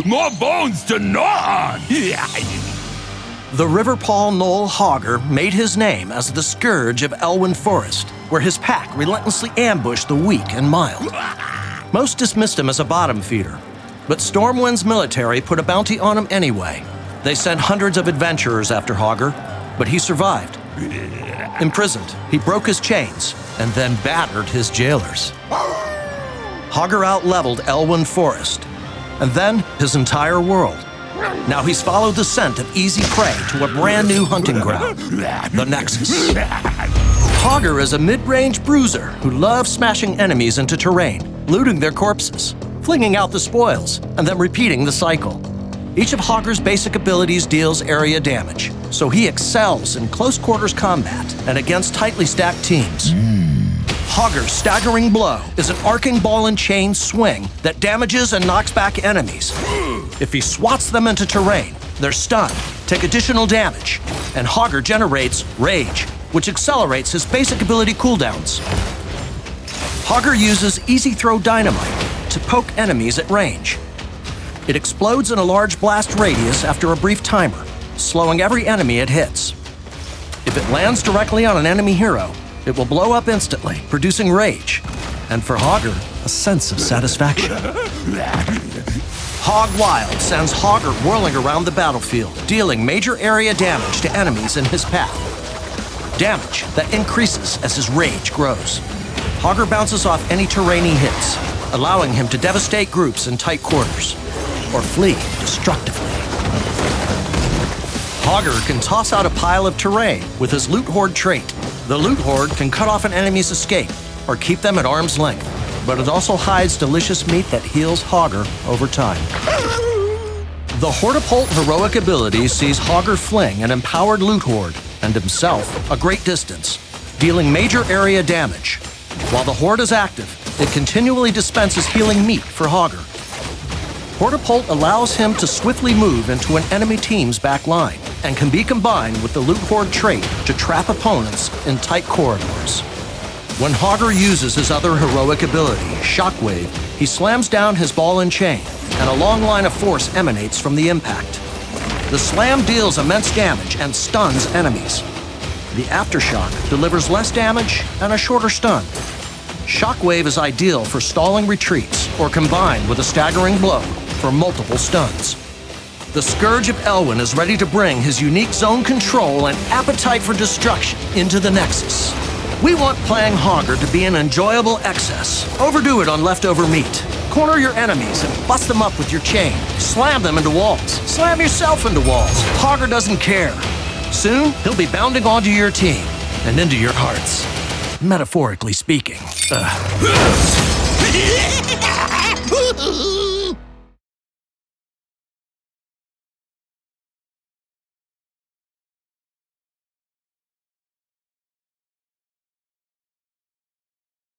More bones to gnaw on! The Riverpaw Knoll Hogger made his name as the scourge of Elwyn Forest, where his pack relentlessly ambushed the weak and mild. Most dismissed him as a bottom feeder, but Stormwind's military put a bounty on him anyway. They sent hundreds of adventurers after Hogger, but he survived. Imprisoned, he broke his chains and then battered his jailers. Hogger out-leveled Elwyn Forest, and then his entire world. Now he's followed the scent of easy prey to a brand new hunting ground, the Nexus. Hogger is a mid-range bruiser who loves smashing enemies into terrain, looting their corpses, flinging out the spoils, and then repeating the cycle. Each of Hogger's basic abilities deals area damage, so he excels in close-quarters combat and against tightly stacked teams. Hogger's staggering blow is an arcing ball and chain swing that damages and knocks back enemies. If he swats them into terrain, they're stunned, take additional damage, and Hogger generates Rage, which accelerates his basic ability cooldowns. Hogger uses Easy Throw Dynamite to poke enemies at range. It explodes in a large blast radius after a brief timer, slowing every enemy it hits. If it lands directly on an enemy hero, it will blow up instantly, producing rage, and for Hogger, a sense of satisfaction. Hog Wild sends Hogger whirling around the battlefield, dealing major area damage to enemies in his path. Damage that increases as his rage grows. Hogger bounces off any terrain he hits, allowing him to devastate groups in tight quarters, or flee destructively. Hogger can toss out a pile of terrain with his Loot Horde trait. The Loot Horde can cut off an enemy's escape or keep them at arm's length, but it also hides delicious meat that heals Hogger over time. The Hortapult heroic ability sees Hogger fling an empowered Loot Horde and himself a great distance, dealing major area damage. While the Horde is active, it continually dispenses healing meat for Hogger. Hortapult allows him to swiftly move into an enemy team's back line and can be combined with the Loot Horde trait to trap opponents in tight corridors. When Hogger uses his other heroic ability, Shockwave, he slams down his ball and chain, and a long line of force emanates from the impact. The slam deals immense damage and stuns enemies. The Aftershock delivers less damage and a shorter stun. Shockwave is ideal for stalling retreats or combined with a staggering blow for multiple stuns. The Scourge of Elwyn is ready to bring his unique zone control and appetite for destruction into the Nexus. We want playing Hogger to be an enjoyable excess. Overdo it on leftover meat. Corner your enemies and bust them up with your chain. Slam them into walls. Slam yourself into walls. Hogger doesn't care. Soon, he'll be bounding onto your team and into your hearts. Metaphorically speaking.